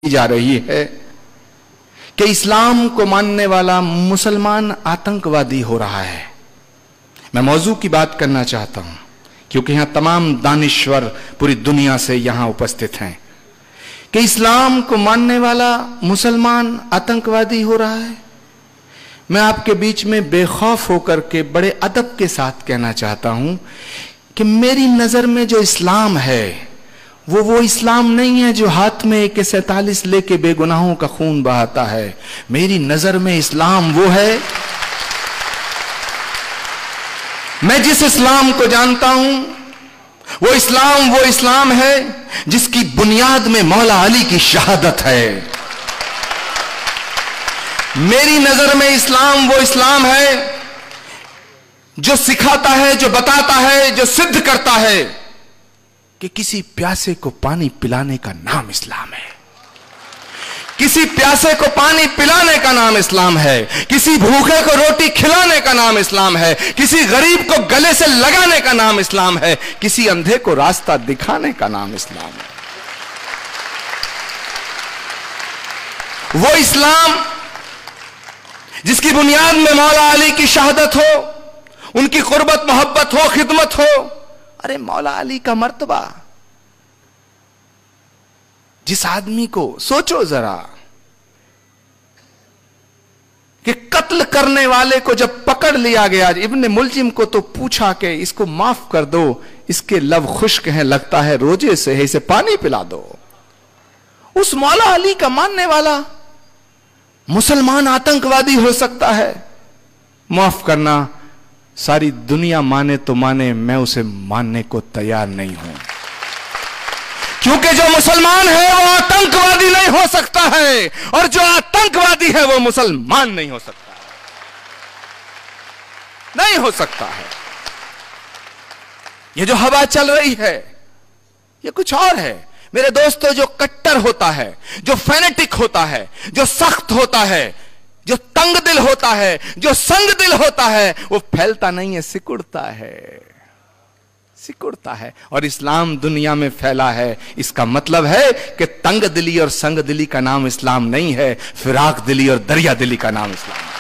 जा रही है कि इस्लाम को मानने वाला मुसलमान आतंकवादी हो रहा है। मैं मौजू की बात करना चाहता हूं क्योंकि यहां तमाम दानिश्वर पूरी दुनिया से यहां उपस्थित हैं कि इस्लाम को मानने वाला मुसलमान आतंकवादी हो रहा है। मैं आपके बीच में बेखौफ होकर के बड़े अदब के साथ कहना चाहता हूं कि मेरी नजर में जो इस्लाम है वो इस्लाम नहीं है जो हाथ में AK-47 लेके बेगुनाहों का खून बहाता है। मेरी नजर में इस्लाम वो है, मैं जिस इस्लाम को जानता हूं वो इस्लाम है जिसकी बुनियाद में मौला अली की शहादत है। मेरी नजर में इस्लाम वो इस्लाम है जो सिखाता है, जो बताता है, जो सिद्ध करता है कि किसी प्यासे को पानी पिलाने का नाम इस्लाम है। किसी प्यासे को पानी पिलाने का नाम इस्लाम है। किसी भूखे को रोटी खिलाने का नाम इस्लाम है। किसी गरीब को गले से लगाने का नाम इस्लाम है। किसी अंधे को रास्ता दिखाने का नाम इस्लाम है। वो इस्लाम जिसकी बुनियाद में मौला अली की शहादत हो, उनकी कुर्बत मोहब्बत हो, खिदमत हो। अरे मौला अली का मर्तबा, जिस आदमी को सोचो जरा कि कत्ल करने वाले को जब पकड़ लिया गया, इब्ने मुलजिम को तो पूछा कि इसको माफ कर दो, इसके लब खुश्क हैं, लगता है रोजे से है, इसे पानी पिला दो। उस मौला अली का मानने वाला मुसलमान आतंकवादी हो सकता है? माफ करना, सारी दुनिया माने तो माने, मैं उसे मानने को तैयार नहीं हूं, क्योंकि जो मुसलमान है वो आतंकवादी नहीं हो सकता है और जो आतंकवादी है वो मुसलमान नहीं हो सकता, नहीं हो सकता है। ये जो हवा चल रही है ये कुछ और है मेरे दोस्तों। जो कट्टर होता है, जो फैनेटिक होता है, जो सख्त होता है, जो तंग दिल होता है, जो संग दिल होता है, वो फैलता नहीं है, सिकुड़ता है, सिकुड़ता है। और इस्लाम दुनिया में फैला है। इसका मतलब है कि तंग दिली और संग दिली का नाम इस्लाम नहीं है, फिराक दिली और दरिया दिली का नाम इस्लाम है।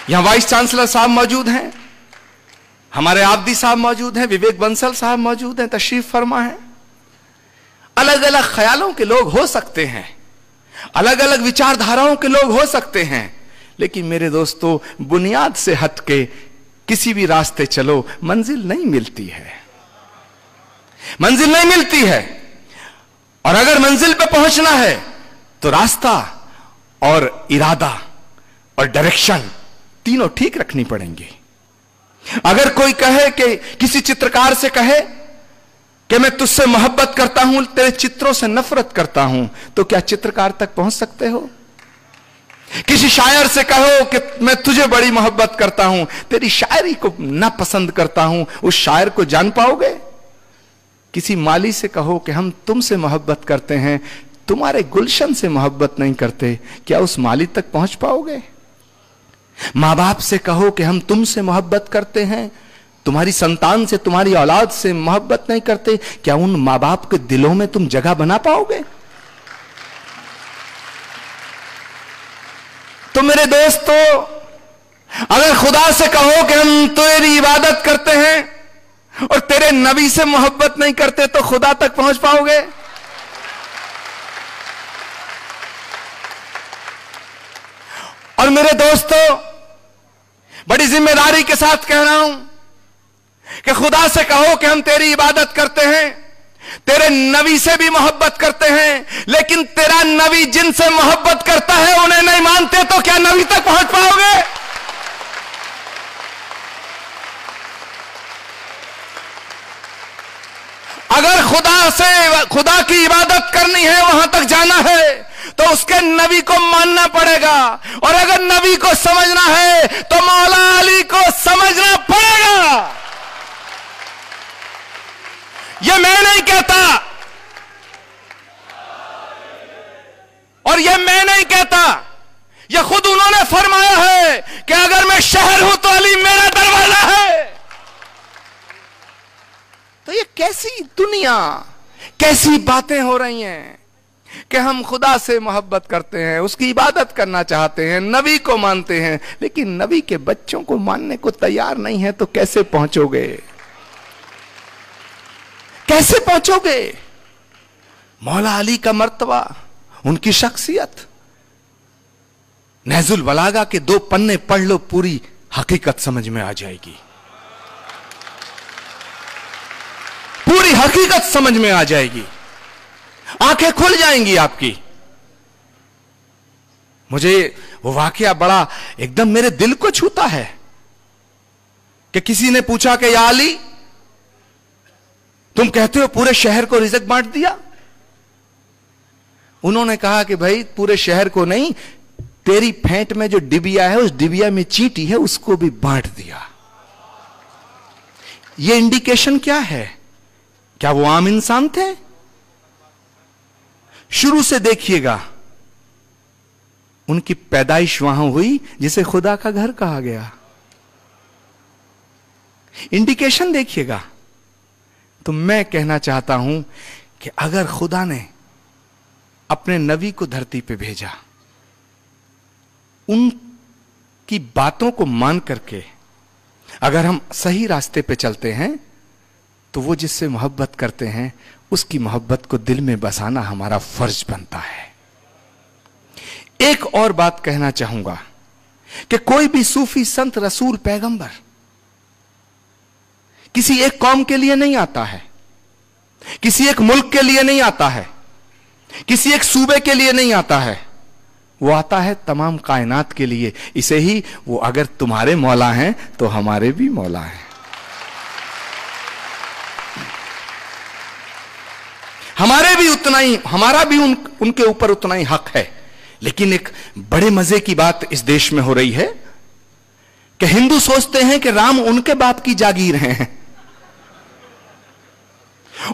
यहां वाइस चांसलर साहब मौजूद हैं, हमारे आब्दी साहब मौजूद हैं, विवेक बंसल साहब मौजूद हैं, तशरीफ फरमा है। अलग अलग ख्यालों के लोग हो सकते हैं, अलग अलग विचारधाराओं के लोग हो सकते हैं, लेकिन मेरे दोस्तों बुनियाद से हटके किसी भी रास्ते चलो, मंजिल नहीं मिलती है, मंजिल नहीं मिलती है। और अगर मंजिल पे पहुंचना है तो रास्ता और इरादा और डायरेक्शन तीनों ठीक रखनी पड़ेंगी। अगर कोई कहे कि किसी चित्रकार से कहे कि मैं तुझसे मोहब्बत करता हूं, तेरे चित्रों से नफरत करता हूं, तो क्या चित्रकार तक पहुंच सकते हो? किसी शायर से कहो कि मैं तुझे बड़ी मोहब्बत करता हूं, तेरी शायरी को ना पसंद करता हूं, उस शायर को जान पाओगे? किसी माली से कहो कि हम तुमसे मोहब्बत करते हैं, तुम्हारे गुलशन से मोहब्बत नहीं करते, क्या उस माली तक पहुंच पाओगे? मां बाप से कहो कि हम तुमसे मोहब्बत करते हैं, तुम्हारी संतान से, तुम्हारी औलाद से मोहब्बत नहीं करते, क्या उन मां बाप के दिलों में तुम जगह बना पाओगे? तो मेरे दोस्तों, अगर खुदा से कहो कि हम तेरी इबादत करते हैं और तेरे नबी से मोहब्बत नहीं करते, तो खुदा तक पहुंच पाओगे? और मेरे दोस्तों, बड़ी जिम्मेदारी के साथ कह रहा हूं कि खुदा से कहो कि हम तेरी इबादत करते हैं, तेरे नबी से भी मोहब्बत करते हैं, लेकिन तेरा नबी जिनसे मोहब्बत करता है उन्हें नहीं मानते, तो क्या नबी तक पहुंच पाओगे? अगर खुदा की इबादत करनी है, वहां तक जाना है, तो उसके नबी को मानना पड़ेगा। और अगर नबी को समझना है तो मौला अली को समझना पड़ेगा। यह मैं नहीं कहता, और यह मैं नहीं कहता, यह खुद उन्होंने फरमाया है कि अगर मैं शहर हूं तो अली मेरा दरवाजा है। तो ये कैसी दुनिया, कैसी बातें हो रही हैं कि हम खुदा से मोहब्बत करते हैं, उसकी इबादत करना चाहते हैं, नबी को मानते हैं, लेकिन नबी के बच्चों को मानने को तैयार नहीं है। तो कैसे पहुंचोगे? कैसे पहुंचोगे? मौला अली का मर्तबा, उनकी शख्सियत, नहजुल बलागा के 2 पन्ने पढ़ लो, पूरी हकीकत समझ में आ जाएगी। पूरी हकीकत समझ में आ जाएगी, आंखें खुल जाएंगी आपकी। मुझे वो वाकया बड़ा एकदम मेरे दिल को छूता है कि किसी ने पूछा कि या अली, तुम कहते हो पूरे शहर को रिज़्क बांट दिया? उन्होंने कहा कि भाई पूरे शहर को नहीं, तेरी फेंट में जो डिबिया है, उस डिबिया में चींटी है, उसको भी बांट दिया। यह इंडिकेशन क्या है? क्या वो आम इंसान थे? शुरू से देखिएगा, उनकी पैदाइश वहां हुई जिसे खुदा का घर कहा गया। इंडिकेशन देखिएगा। तो मैं कहना चाहता हूं कि अगर खुदा ने अपने नबी को धरती पे भेजा, उनकी बातों को मान करके अगर हम सही रास्ते पे चलते हैं, तो वो जिससे मोहब्बत करते हैं उसकी मोहब्बत को दिल में बसाना हमारा फर्ज बनता है। एक और बात कहना चाहूंगा कि कोई भी सूफी, संत, रसूल, पैगंबर किसी एक कौम के लिए नहीं आता है, किसी एक मुल्क के लिए नहीं आता है, किसी एक सूबे के लिए नहीं आता है। वो आता है तमाम कायनात के लिए। इसे ही वो अगर तुम्हारे मौला हैं तो हमारे भी मौला हैं। हमारे भी उतना ही, हमारा भी उनके ऊपर उतना ही हक है। लेकिन एक बड़े मजे की बात इस देश में हो रही है कि हिंदू सोचते हैं कि राम उनके बाप की जागीर हैं,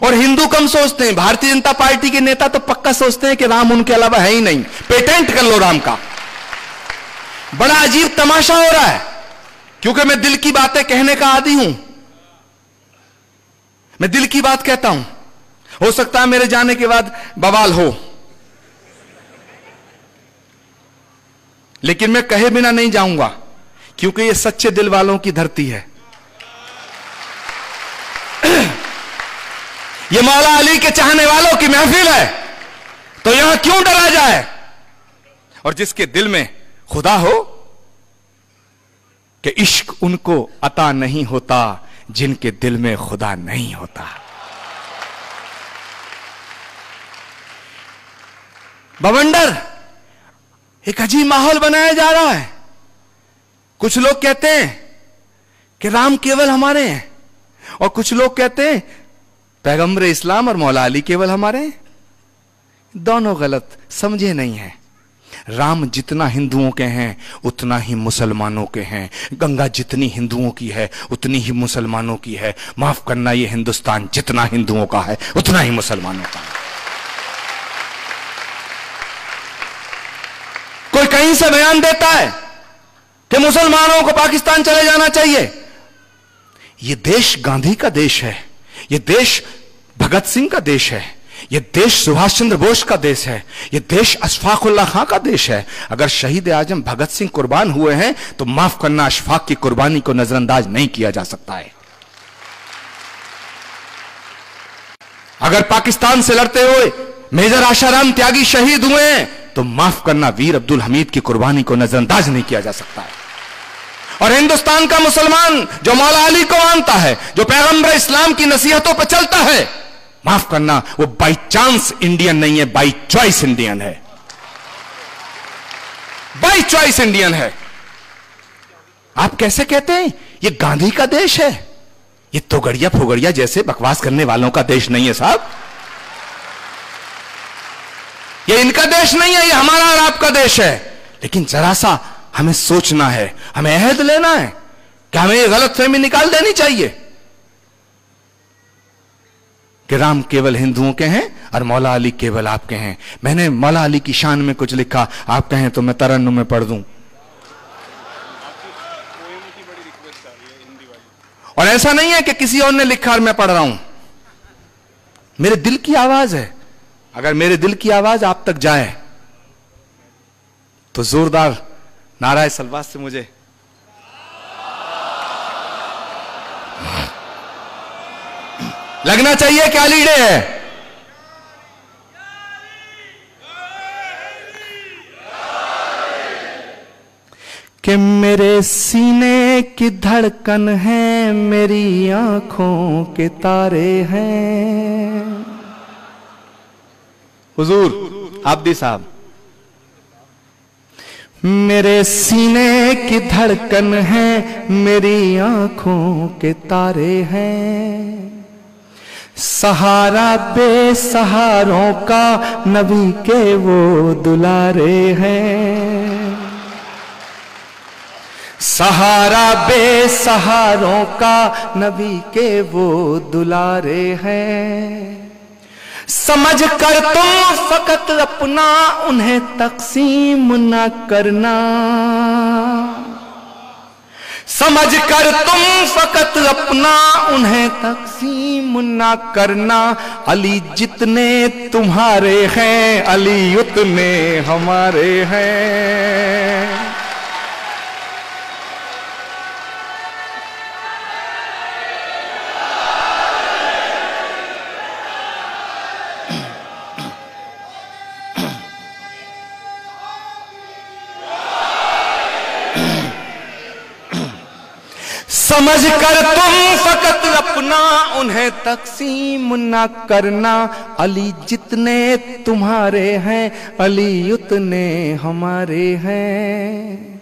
और हिंदू कम सोचते हैं। भारतीय जनता पार्टी के नेता तो पक्का सोचते हैं कि राम उनके अलावा है ही नहीं, पेटेंट कर लो राम का। बड़ा अजीब तमाशा हो रहा है, क्योंकि मैं दिल की बातें कहने का आदी हूं। मैं दिल की बात कहता हूं। हो सकता है मेरे जाने के बाद बवाल हो, लेकिन मैं कहे बिना नहीं जाऊंगा, क्योंकि ये सच्चे दिल वालों की धरती है। ये मौला अली के चाहने वालों की महफिल है, तो यहां क्यों डरा जाए? और जिसके दिल में खुदा हो, कि इश्क उनको अता नहीं होता जिनके दिल में खुदा नहीं होता। बवंडर, एक अजीब माहौल बनाया जा रहा है। कुछ लोग कहते हैं कि राम केवल हमारे हैं, और कुछ लोग कहते हैं पैगंबर इस्लाम और मौला अली केवल हमारे हैं। दोनों गलत, समझे नहीं है। राम जितना हिंदुओं के हैं उतना ही मुसलमानों के हैं। गंगा जितनी हिंदुओं की है उतनी ही मुसलमानों की है। माफ करना, ये हिंदुस्तान जितना हिंदुओं का है उतना ही मुसलमानों का है। कोई कहीं से बयान देता है कि मुसलमानों को पाकिस्तान चले जाना चाहिए। यह देश गांधी का देश है, यह देश भगत सिंह का देश है, यह देश सुभाष चंद्र बोस का देश है, यह देश अशफाकुल्ला खां का देश है। अगर शहीद आजम भगत सिंह कुर्बान हुए हैं तो माफ करना, अशफाक की कुर्बानी को नजरअंदाज नहीं किया जा सकता है। अगर पाकिस्तान से लड़ते हुए मेजर आशाराम त्यागी शहीद हुए हैं तो माफ करना, वीर अब्दुल हमीद की कुर्बानी को नजरअंदाज नहीं किया जा सकता है। और हिंदुस्तान का मुसलमान जो मौला अली को मानता है, जो पैगंबर इस्लाम की नसीहतों पर चलता है, माफ करना, वो बाई चांस इंडियन नहीं है, बाई चॉइस इंडियन है। बाई चॉइस इंडियन है। आप कैसे कहते हैं ये गांधी का देश है? ये तोगड़िया फोगड़िया जैसे बकवास करने वालों का देश नहीं है साहब। ये इनका देश नहीं है, ये हमारा और आपका देश है। लेकिन जरा सा हमें सोचना है, हमें अहद लेना है कि हमें ये गलतफहमी निकाल देनी चाहिए कि राम केवल हिंदुओं के हैं और मौला अली केवल आपके हैं। मैंने मौला अली की शान में कुछ लिखा, आप कहें तो मैं तरन्नुम में पढ़ दूं। और ऐसा नहीं है कि किसी और ने लिखा और मैं पढ़ रहा हूं। मेरे दिल की आवाज है। अगर मेरे दिल की आवाज आप तक जाए तो जोरदार नाराए सलवात से मुझे लगना चाहिए क्या लीडे है। कि मेरे सीने की धड़कन है, मेरी आंखों के तारे हैं। हुजूर आब्दी साहब, मेरे सीने की धड़कन है, मेरी आंखों के तारे हैं। सहारा बेसहारों का नबी के वो दुलारे हैं। सहारा बेसहारों का नबी के वो दुलारे हैं। समझ कर तुम फकत अपना उन्हें तकसीम न करना। समझ कर तुम फकत अपना उन्हें तकसीम न करना। अली जितने तुम्हारे हैं, अली उतने हमारे हैं। समझ कर तुम फकत अपना उन्हें तकसीम न करना। अली जितने तुम्हारे हैं, अली उतने हमारे हैं।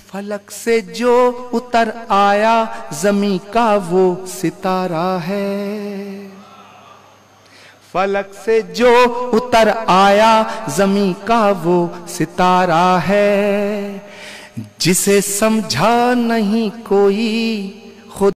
फलक से जो उतर आया ज़मीं का वो सितारा है। फलक से जो उतर आया ज़मीं का वो सितारा है। जिसे समझा नहीं कोई